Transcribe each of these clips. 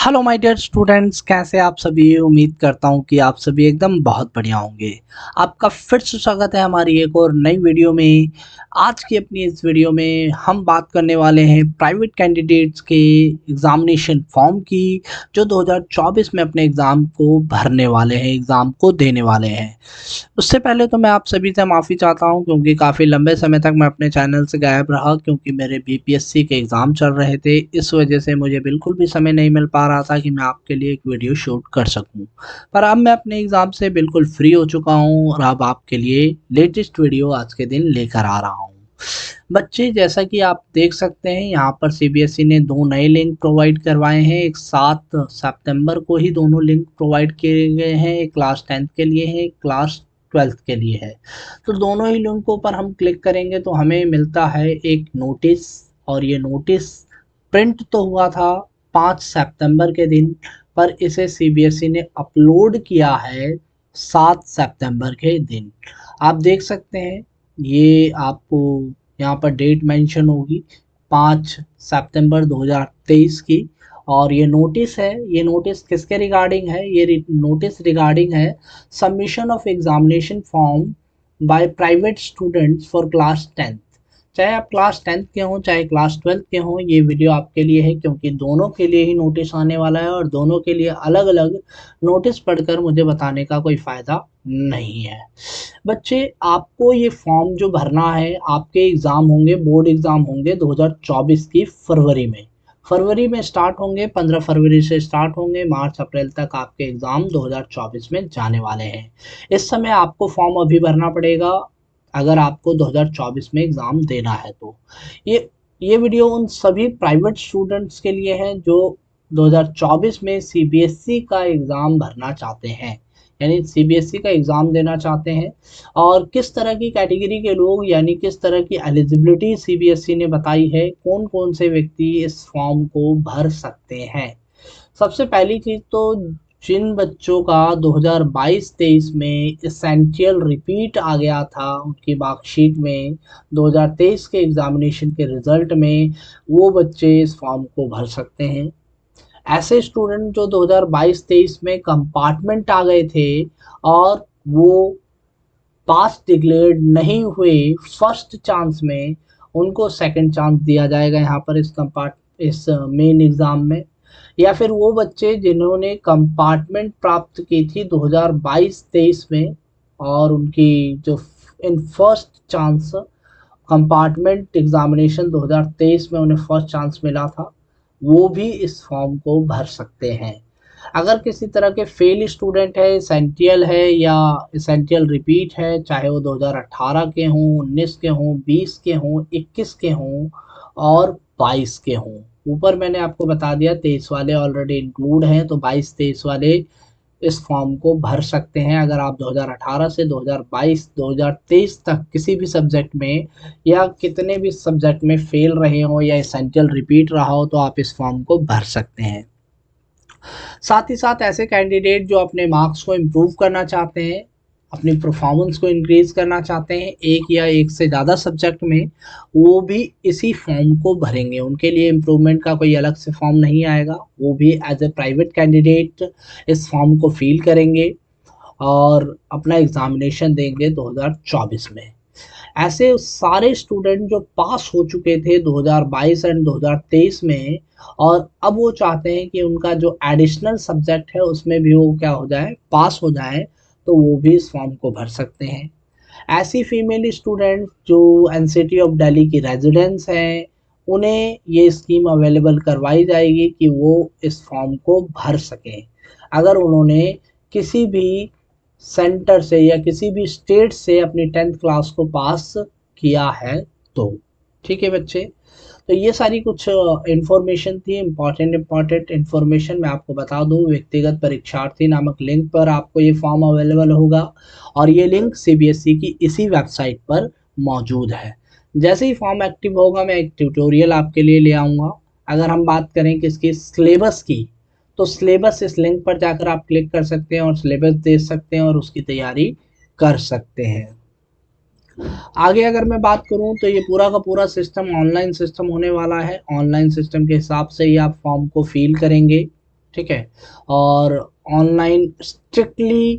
Hello my dear students, कैसे आप सभी। उम्मीद करता हूँ कि आप सभी एकदम बहुत बढ़िया होंगे। आपका फिर से स्वागत है हमारी एक और नई वीडियो में। आज की अपनी इस वीडियो में हम बात करने वाले हैं प्राइवेट कैंडिडेट्स के एग्जामिनेशन फॉर्म की, जो 2024 में अपने एग्ज़ाम को भरने वाले हैं, एग्ज़ाम को देने वाले हैं। उससे पहले तो मैं आप सभी से माफ़ी चाहता हूं, क्योंकि काफ़ी लंबे समय तक मैं अपने चैनल से गायब रहा, क्योंकि मेरे बीपीएससी के एग्ज़ाम चल रहे थे। इस वजह से मुझे बिल्कुल भी समय नहीं मिल पा रहा था कि मैं आपके लिए एक वीडियो शूट कर सकूं। पर अब मैं अपने एग्ज़ाम से बिल्कुल फ्री हो चुका हूं और अब आपके लिए लेटेस्ट वीडियो आज के दिन लेकर आ रहा हूँ। बच्चे, जैसा कि आप देख सकते हैं, यहाँ पर सीबीएसई ने दो नए लिंक प्रोवाइड करवाए हैं। एक 7 सितंबर को ही दोनों लिंक प्रोवाइड किए गए हैं। एक क्लास 10th के लिए है, एक क्लास 12th के लिए है। तो दोनों ही लिंकों पर हम क्लिक करेंगे तो हमें मिलता है एक नोटिस, और ये नोटिस प्रिंट तो हुआ था 5 सितंबर के दिन, पर इसे सीबीएसई ने अपलोड किया है 7 सितंबर के दिन। आप देख सकते हैं, ये आपको यहाँ पर डेट मेंशन होगी 5 सितंबर 2023 की। और ये नोटिस है, ये नोटिस किसके रिगार्डिंग है? ये नोटिस रिगार्डिंग है submission of examination form by private students for class 10th। चाहे आप क्लास 10th के हों, चाहे क्लास 12th के हों, ये वीडियो आपके लिए है, क्योंकि दोनों के लिए ही नोटिस आने वाला है और दोनों के लिए अलग अलग नोटिस पढ़कर मुझे बताने का कोई फ़ायदा नहीं है। बच्चे, आपको ये फॉर्म जो भरना है, आपके एग्ज़ाम होंगे, बोर्ड एग्ज़ाम होंगे 2024 की फरवरी में स्टार्ट होंगे। 15 फरवरी से स्टार्ट होंगे, मार्च अप्रैल तक आपके एग्ज़ाम 2024 में जाने वाले हैं। इस समय आपको फॉर्म अभी भरना पड़ेगा अगर आपको 2024 में एग्ज़ाम देना है तो। ये ये वीडियो उन सभी प्राइवेट स्टूडेंट्स के लिए है जो 2024 में सीबीएसई का एग्ज़ाम भरना चाहते हैं, यानी सीबीएसई का एग्ज़ाम देना चाहते हैं। और किस तरह की कैटेगरी के लोग, यानी किस तरह की एलिजिबिलिटी सीबीएसई ने बताई है, कौन कौन से व्यक्ति इस फॉर्म को भर सकते हैं। सबसे पहली चीज़ तो, जिन बच्चों का 2022-23 में एसेंशियल रिपीट आ गया था उनकी मार्कशीट में, 2023 के एग्ज़ामिनेशन के रिज़ल्ट में, वो बच्चे इस फॉर्म को भर सकते हैं। ऐसे स्टूडेंट जो 2022-23 में कंपार्टमेंट आ गए थे और वो पास डिक्लेयर्ड नहीं हुए फर्स्ट चांस में, उनको सेकंड चांस दिया जाएगा यहाँ पर इस मेन एग्ज़ाम में। या फिर वो बच्चे जिन्होंने कंपार्टमेंट प्राप्त की थी 2022-23 में और उनकी जो in first chance compartment examination 2023 में उन्हें फर्स्ट चांस मिला था, वो भी इस फॉर्म को भर सकते हैं। अगर किसी तरह के फेल स्टूडेंट है, एसेंशियल है या एसेंशियल रिपीट है, चाहे वो 2018 के हों, 19 के हों, 20 के हों, 21 के हों और 22 के हों। ऊपर मैंने आपको बता दिया 23 वाले ऑलरेडी इंक्लूड हैं, तो 22-23 वाले इस फॉर्म को भर सकते हैं। अगर आप 2018 से 2022 2023 तक किसी भी सब्जेक्ट में या कितने भी सब्जेक्ट में फेल रहे हो या एसेंशियल रिपीट रहा हो, तो आप इस फॉर्म को भर सकते हैं। साथ ही साथ ऐसे कैंडिडेट जो अपने मार्क्स को इम्प्रूव करना चाहते हैं, अपनी परफॉर्मेंस को इंक्रीज करना चाहते हैं एक या एक से ज़्यादा सब्जेक्ट में, वो भी इसी फॉर्म को भरेंगे। उनके लिए इम्प्रूवमेंट का कोई अलग से फॉर्म नहीं आएगा, वो भी एज ए प्राइवेट कैंडिडेट इस फॉर्म को फिल करेंगे और अपना एग्जामिनेशन देंगे 2024 में। ऐसे सारे स्टूडेंट जो पास हो चुके थे 2022 एंड 2023 में, और अब वो चाहते हैं कि उनका जो एडिशनल सब्जेक्ट है उसमें भी वो क्या हो जाए, पास हो जाए, तो वो भी इस फॉर्म को भर सकते हैं। ऐसी फीमेल स्टूडेंट जो एनसीटी ऑफ दिल्ली की रेजिडेंस हैं, उन्हें ये स्कीम अवेलेबल करवाई जाएगी कि वो इस फॉर्म को भर सकें अगर उन्होंने किसी भी सेंटर से या किसी भी स्टेट से अपनी 10th क्लास को पास किया है तो। ठीक है बच्चे, तो ये सारी कुछ इंफॉर्मेशन थी, इम्पॉर्टेंट इंफॉर्मेशन। मैं आपको बता दूं, व्यक्तिगत परीक्षार्थी नामक लिंक पर आपको ये फॉर्म अवेलेबल होगा और ये लिंक सीबीएसई की इसी वेबसाइट पर मौजूद है। जैसे ही फॉर्म एक्टिव होगा, मैं एक ट्यूटोरियल आपके लिए ले आऊँगा। अगर हम बात करें किसकी, सिलेबस की, तो सिलेबस इस लिंक पर जाकर आप क्लिक कर सकते हैं और सिलेबस देख सकते हैं और उसकी तैयारी कर सकते हैं। आगे अगर मैं बात करूं तो ये पूरा का पूरा सिस्टम ऑनलाइन सिस्टम होने वाला है। ऑनलाइन सिस्टम के हिसाब से ही आप फॉर्म को फिल करेंगे। ठीक है। और ऑनलाइन स्ट्रिक्टली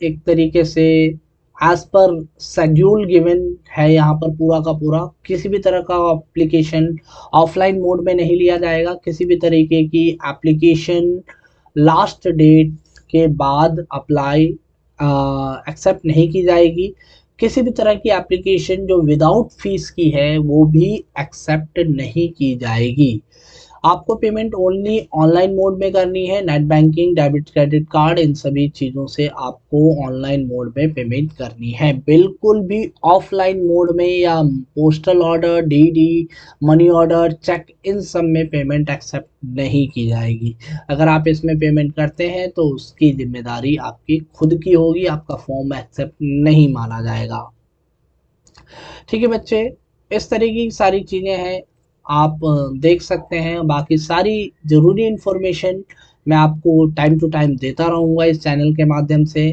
एक तरीके से एज पर शेड्यूल गिवन है यहाँ पर, पूरा का पूरा किसी भी तरह का एप्लीकेशन ऑफलाइन मोड में नहीं लिया जाएगा। किसी भी तरीके की एप्लीकेशन लास्ट डेट के बाद अप्लाई एक्सेप्ट नहीं की जाएगी। किसी भी तरह की एप्लीकेशन जो विदाउट फीस की है वो भी एक्सेप्ट नहीं की जाएगी। आपको पेमेंट ओनली ऑनलाइन मोड में करनी है। Net banking, debit credit card, इन सभी चीज़ों से आपको ऑनलाइन मोड में पेमेंट करनी है। बिल्कुल भी ऑफलाइन मोड में या postal order, DD, money order, cheque, इन सब में पेमेंट एक्सेप्ट नहीं की जाएगी। अगर आप इसमें पेमेंट करते हैं तो उसकी जिम्मेदारी आपकी खुद की होगी, आपका फॉर्म एक्सेप्ट नहीं माना जाएगा। ठीक है बच्चे, इस तरीके की सारी चीज़ें हैं, आप देख सकते हैं। बाकी सारी ज़रूरी इन्फॉर्मेशन मैं आपको टाइम टू टाइम देता रहूँगा इस चैनल के माध्यम से।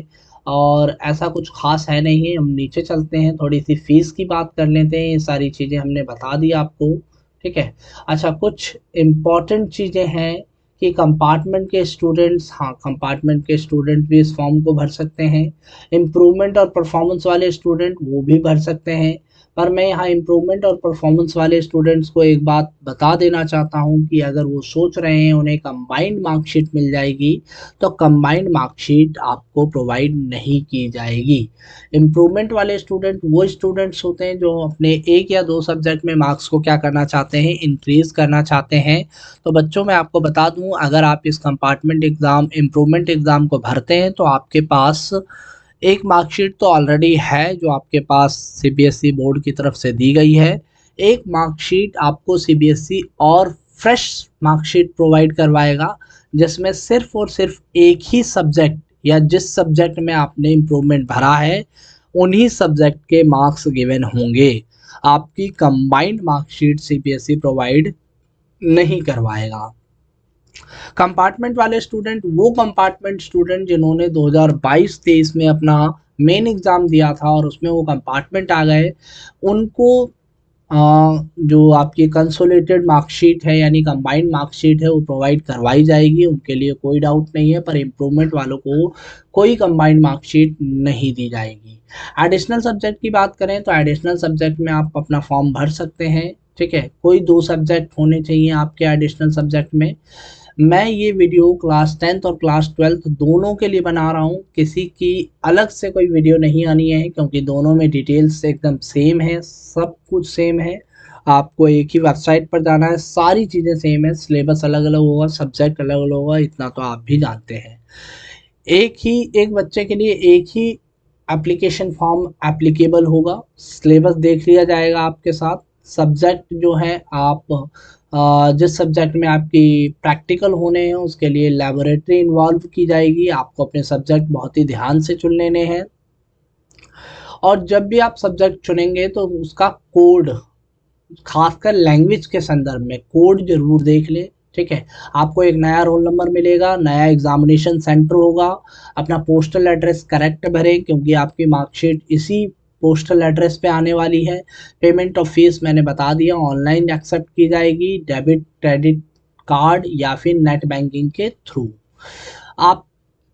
और ऐसा कुछ ख़ास है नहीं है। हम नीचे चलते हैं, थोड़ी सी फ़ीस की बात कर लेते हैं। ये सारी चीज़ें हमने बता दी आपको, ठीक है। अच्छा, कुछ इम्पॉर्टेंट चीज़ें हैं कि कंपार्टमेंट के स्टूडेंट्स, हाँ कंपार्टमेंट के स्टूडेंट भी इस फॉर्म को भर सकते हैं। इम्प्रूवमेंट और परफॉर्मेंस वाले स्टूडेंट वो भी भर सकते हैं। पर मैं यहाँ इम्प्रूवमेंट और परफॉर्मेंस वाले स्टूडेंट्स को एक बात बता देना चाहता हूँ कि अगर वो सोच रहे हैं उन्हें कंबाइंड मार्कशीट मिल जाएगी, तो कंबाइंड मार्कशीट आपको प्रोवाइड नहीं की जाएगी। इम्प्रूवमेंट वाले स्टूडेंट वो स्टूडेंट्स होते हैं जो अपने एक या दो सब्जेक्ट में मार्क्स को क्या करना चाहते हैं, इंक्रीज़ करना चाहते हैं। तो बच्चों मैं आपको बता दूँ, अगर आप इस कंपार्टमेंट एग्ज़ाम, इम्प्रूवमेंट एग्ज़ाम को भरते हैं तो आपके पास एक मार्कशीट तो ऑलरेडी है जो आपके पास सीबीएसई बोर्ड की तरफ से दी गई है। एक मार्कशीट आपको सीबीएसई और फ्रेश मार्कशीट प्रोवाइड करवाएगा, जिसमें सिर्फ और सिर्फ एक ही सब्जेक्ट या जिस सब्जेक्ट में आपने इम्प्रूवमेंट भरा है उन्हीं सब्जेक्ट के मार्क्स गिवन होंगे। आपकी कंबाइंड मार्कशीट सीबीएसई प्रोवाइड नहीं करवाएगा। कंपार्टमेंट वाले स्टूडेंट वो कंपार्टमेंट स्टूडेंट जिन्होंने 2022-23 में अपना मेन एग्ज़ाम दिया था और उसमें वो कंपार्टमेंट आ गए, उनको जो आपकी कंसोलिडेटेड मार्कशीट है यानी कंबाइंड मार्कशीट है वो प्रोवाइड करवाई जाएगी। उनके लिए कोई डाउट नहीं है। पर इम्प्रूवमेंट वालों को कोई कंबाइंड मार्कशीट नहीं दी जाएगी। एडिशनल सब्जेक्ट की बात करें तो एडिशनल सब्जेक्ट में आप अपना फॉर्म भर सकते हैं, ठीक है। कोई 2 सब्जेक्ट होने चाहिए आपके एडिशनल सब्जेक्ट में। मैं ये वीडियो क्लास 10th और क्लास 12th दोनों के लिए बना रहा हूँ। किसी की अलग से कोई वीडियो नहीं आनी है, क्योंकि दोनों में डिटेल्स एकदम सेम है, सब कुछ सेम है। आपको एक ही वेबसाइट पर जाना है, सारी चीज़ें सेम है। सिलेबस अलग अलग होगा, सब्जेक्ट अलग अलग होगा, इतना तो आप भी जानते हैं। एक बच्चे के लिए एक ही एप्लीकेशन फॉर्म एप्लीकेबल होगा। सिलेबस देख लिया जाएगा आपके साथ। सब्जेक्ट जो है आप जिस सब्जेक्ट में आपकी प्रैक्टिकल होने हैं उसके लिए लैबोरेटरी इन्वॉल्व की जाएगी। आपको अपने सब्जेक्ट बहुत ही ध्यान से चुन लेने हैं। और जब भी आप सब्जेक्ट चुनेंगे तो उसका कोड, खासकर लैंग्वेज के संदर्भ में कोड जरूर देख लें, ठीक है। आपको एक नया रोल नंबर मिलेगा, नया एग्जामिनेशन सेंटर होगा। अपना पोस्टल एड्रेस करेक्ट भरें, क्योंकि आपकी मार्कशीट इसी पोस्टल एड्रेस पे आने वाली है। पेमेंट ऑफ फीस मैंने बता दिया, ऑनलाइन एक्सेप्ट की जाएगी, डेबिट क्रेडिट कार्ड या फिर नेट बैंकिंग के थ्रू। आप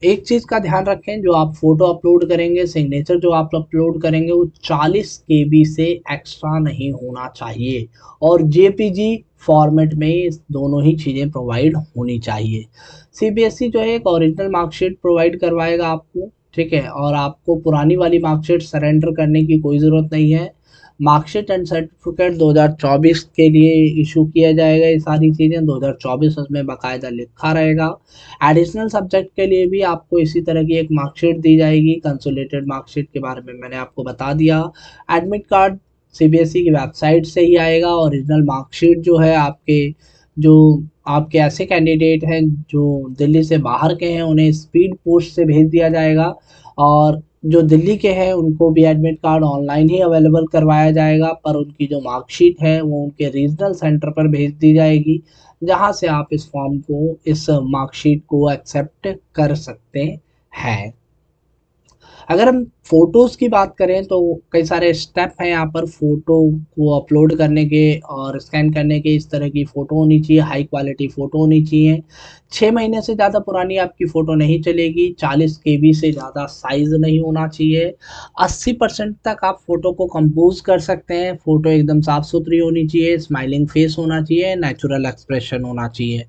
एक चीज़ का ध्यान रखें, जो आप फोटो अपलोड करेंगे, सिग्नेचर जो आप अपलोड करेंगे वो 40 KB से एक्स्ट्रा नहीं होना चाहिए। और जेपीजी फॉर्मेट में दोनों ही चीज़ें प्रोवाइड होनी चाहिए। सीबीएसई जो है एक ओरिजिनल मार्कशीट प्रोवाइड करवाएगा आपको, ठीक है। और आपको पुरानी वाली मार्कशीट सरेंडर करने की कोई ज़रूरत नहीं है। मार्कशीट एंड सर्टिफिकेट 2024 के लिए इशू किया जाएगा। ये सारी चीज़ें 2024 उसमें बाकायदा लिखा रहेगा। एडिशनल सब्जेक्ट के लिए भी आपको इसी तरह की एक मार्कशीट दी जाएगी। कंसोलिडेटेड मार्कशीट के बारे में मैंने आपको बता दिया। एडमिट कार्ड सीबीएसई की वेबसाइट से ही आएगा। ओरिजिनल मार्कशीट जो है आपके ऐसे कैंडिडेट हैं जो दिल्ली से बाहर के हैं उन्हें स्पीड पोस्ट से भेज दिया जाएगा। और जो दिल्ली के हैं उनको भी एडमिट कार्ड ऑनलाइन ही अवेलेबल करवाया जाएगा। पर उनकी जो मार्कशीट है वो उनके रीजनल सेंटर पर भेज दी जाएगी, जहां से आप इस फॉर्म को, इस मार्कशीट को एक्सेप्ट कर सकते हैं। अगर हम फ़ोटोज़ की बात करें तो कई सारे स्टेप हैं यहाँ पर फ़ोटो को अपलोड करने के और स्कैन करने के। इस तरह की फ़ोटो होनी चाहिए, हाई क्वालिटी फ़ोटो होनी चाहिए। 6 महीने से ज़्यादा पुरानी आपकी फ़ोटो नहीं चलेगी। 40 केबी से ज़्यादा साइज़ नहीं होना चाहिए। 80% तक आप फ़ोटो को कंपोज़ कर सकते हैं। फ़ोटो एकदम साफ-सुथरी होनी चाहिए, स्माइलिंग फेस होना चाहिए, नेचुरल एक्सप्रेशन होना चाहिए।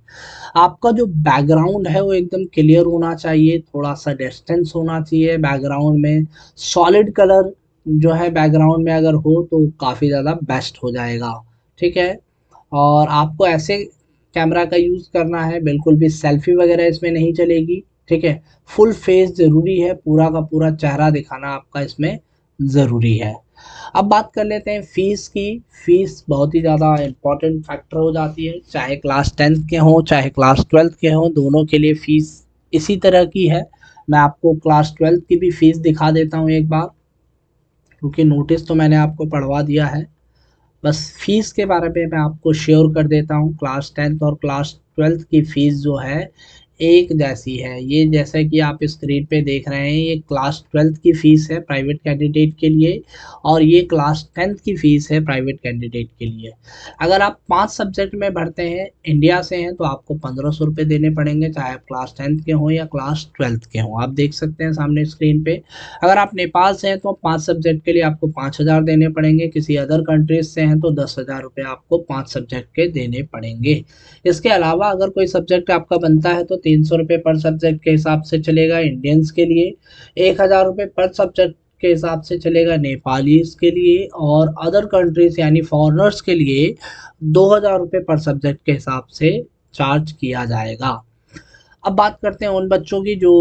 आपका जो बैकग्राउंड है वो एकदम क्लियर होना चाहिए, थोड़ा-सा डिस्टेंस होना चाहिए बैकग्राउंड में। सॉलिड कलर जो है बैकग्राउंड में अगर हो तो काफ़ी ज़्यादा बेस्ट हो जाएगा, ठीक है? और आपको ऐसे कैमरा का यूज़ करना है, बिल्कुल भी सेल्फ़ी वगैरह इसमें नहीं चलेगी, ठीक है? फुल फेस ज़रूरी है, पूरा का पूरा चेहरा दिखाना आपका इसमें ज़रूरी है। अब बात कर लेते हैं फ़ीस की। फ़ीस बहुत ही ज़्यादा इम्पोर्टेंट फैक्टर हो जाती है, चाहे क्लास 10th के हों, चाहे क्लास 12th के हों, दोनों के लिए फ़ीस इसी तरह की है। मैं आपको क्लास 12th की भी फ़ीस दिखा देता हूँ एक बार, क्योंकि नोटिस तो मैंने आपको पढ़वा दिया है। बस फ़ीस के बारे में मैं आपको श्योर कर देता हूँ। क्लास 10th और क्लास 12th की फ़ीस जो है एक जैसी है। ये जैसा कि आप स्क्रीन पे देख रहे हैं, ये क्लास 12th की फ़ीस है प्राइवेट कैंडिडेट के लिए और ये क्लास 10th की फ़ीस है प्राइवेट कैंडिडेट के लिए। अगर आप 5 सब्जेक्ट में भरते हैं, इंडिया से हैं, तो आपको 1500 रुपये देने पड़ेंगे, चाहे आप क्लास 10th के हों या क्लास 12th के हों। आप देख सकते हैं सामने स्क्रीन पे। अगर आप नेपाल से हैं तो 5 सब्जेक्ट के लिए आपको 5000 देने पड़ेंगे, किसी अदर कंट्रीज से हैं तो 10,000 रुपये आपको 5 सब्जेक्ट के देने पड़ेंगे। इसके अलावा अगर कोई सब्जेक्ट आपका बनता है तो 300 रुपये पर सब्जेक्ट के हिसाब से चलेगा इंडियंस के लिए, 1000 रुपये पर सब्जेक्ट के हिसाब से चलेगा नेपालीज के लिए, और अदर कंट्रीज यानी फॉरेनर्स के लिए 2000 रुपये पर सब्जेक्ट के हिसाब से चार्ज किया जाएगा। अब बात करते हैं उन बच्चों की जो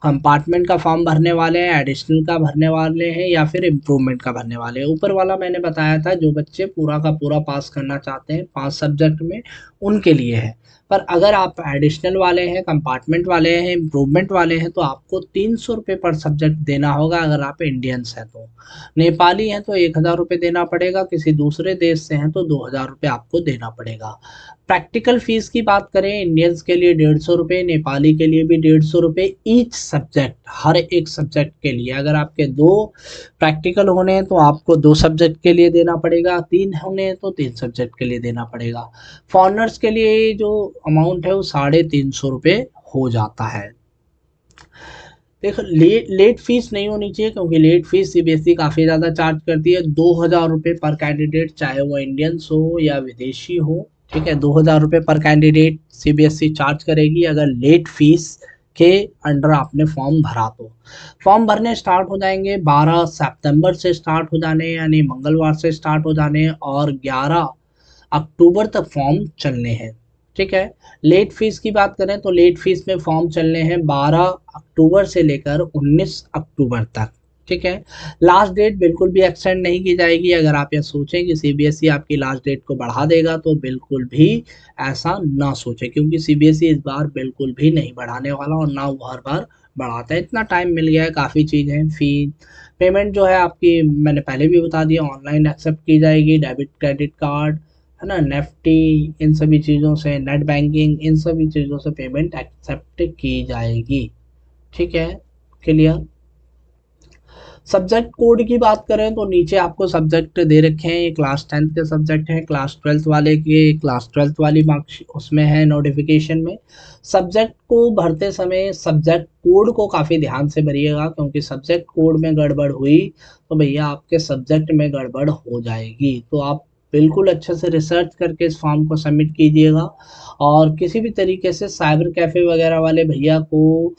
कंपार्टमेंट का फॉर्म भरने वाले हैं, एडिशनल का भरने वाले हैं या फिर इम्प्रूवमेंट का भरने वाले हैं। ऊपर वाला मैंने बताया था, जो बच्चे पूरा का पूरा पास करना चाहते हैं 5 सब्जेक्ट में, उनके लिए है। पर अगर आप एडिशनल वाले हैं, कंपार्टमेंट वाले हैं, इम्प्रूवमेंट वाले हैं, तो आपको 300 रुपये पर सब्जेक्ट देना होगा अगर आप इंडियंस हैं तो। नेपाली हैं तो 1000 रुपये देना पड़ेगा, किसी दूसरे देश से हैं तो 2000 रुपये आपको देना पड़ेगा। प्रैक्टिकल फ़ीस की बात करें, इंडियंस के लिए 150 रुपये, नेपाली के लिए भी 150 रुपये ईच सब्जेक्ट, हर एक सब्जेक्ट के लिए। अगर आपके 2 प्रैक्टिकल होने हैं तो आपको 2 सब्जेक्ट के लिए देना पड़ेगा, 3 होने हैं तो 3 सब्जेक्ट के लिए देना पड़ेगा। फॉरेनर्स के लिए जो अमाउंट है वो 350 रुपये हो जाता है। देखो, लेट फीस नहीं होनी चाहिए, क्योंकि लेट फीस सीबीएसई काफ़ी ज़्यादा चार्ज करती है। 2000 रुपये पर कैंडिडेट, चाहे वो इंडियंस हो या विदेशी हो, ठीक है? 2000 रुपये पर कैंडिडेट सीबीएसई चार्ज करेगी अगर लेट फीस के अंडर आपने फॉर्म भरा तो। फॉर्म भरने स्टार्ट हो जाएंगे 12 सितंबर से स्टार्ट हो जाने, यानी मंगलवार से स्टार्ट हो जाने, और 11 अक्टूबर तक फॉर्म चलने हैं, ठीक है? लेट फीस की बात करें तो लेट फीस में फॉर्म चलने हैं 12 अक्टूबर से लेकर 19 अक्टूबर तक, ठीक है? लास्ट डेट बिल्कुल भी एक्सटेंड नहीं की जाएगी। अगर आप ये सोचें कि सीबीएसई आपकी लास्ट डेट को बढ़ा देगा तो बिल्कुल भी ऐसा ना सोचें, क्योंकि सीबीएसई इस बार बिल्कुल भी नहीं बढ़ाने वाला और ना वो हर बार बढ़ाता है। इतना टाइम मिल गया है, काफ़ी चीज़ें। फ़ी पेमेंट जो है आपकी, मैंने पहले भी बता दिया, ऑनलाइन एक्सेप्ट की जाएगी, डेबिट क्रेडिट कार्ड, है ना, नेफ्टी, इन सभी चीज़ों से, नेट बैंकिंग, इन सभी चीज़ों से पेमेंट एक्सेप्ट की जाएगी, ठीक है? क्लियर? सब्जेक्ट कोड की बात करें तो नीचे आपको सब्जेक्ट दे रखे हैं, ये क्लास 10th के सब्जेक्ट हैं, क्लास 12th वाले के क्लास 12th वाली मार्क्स उसमें है नोटिफिकेशन में। सब्जेक्ट को भरते समय सब्जेक्ट कोड को काफ़ी ध्यान से भरिएगा, क्योंकि सब्जेक्ट कोड में गड़बड़ हुई तो भैया आपके सब्जेक्ट में गड़बड़ हो जाएगी। तो आप बिल्कुल अच्छे से रिसर्च करके इस फॉर्म को सबमिट कीजिएगा, और किसी भी तरीके से साइबर कैफ़े वगैरह वाले भैया को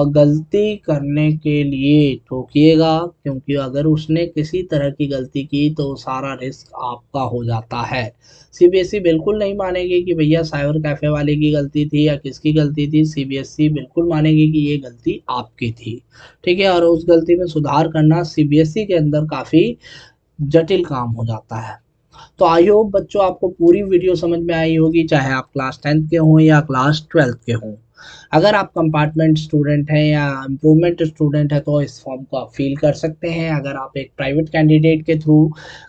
गलती करने के लिए टोकिएगा, क्योंकि अगर उसने किसी तरह की गलती की तो सारा रिस्क आपका हो जाता है। सीबीएसई बिल्कुल नहीं मानेगी कि भैया साइबर कैफ़े वाले की गलती थी या किसकी गलती थी। सीबीएसई बिल्कुल मानेगी कि ये गलती आपकी थी, ठीक है? और उस गलती में सुधार करना सीबीएसई के अंदर काफ़ी जटिल काम हो जाता है। तो आई होप बच्चों आपको पूरी वीडियो समझ में आई होगी, चाहे आप क्लास 10th के हों या क्लास 12th के हों। अगर आप कंपार्टमेंट स्टूडेंट हैं या इम्प्रूवमेंट स्टूडेंट हैं तो इस फॉर्म को आप फिल कर सकते हैं। अगर आप एक प्राइवेट कैंडिडेट के थ्रू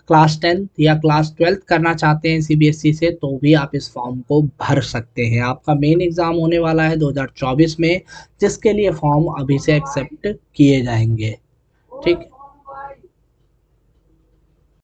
क्लास 10th या क्लास 12th करना चाहते हैं सीबीएसई से, तो भी आप इस फॉर्म को भर सकते हैं। आपका मेन एग्ज़ाम होने वाला है 2024 में, जिसके लिए फॉर्म अभी से एक्सेप्ट किए जाएंगे, ठीक है।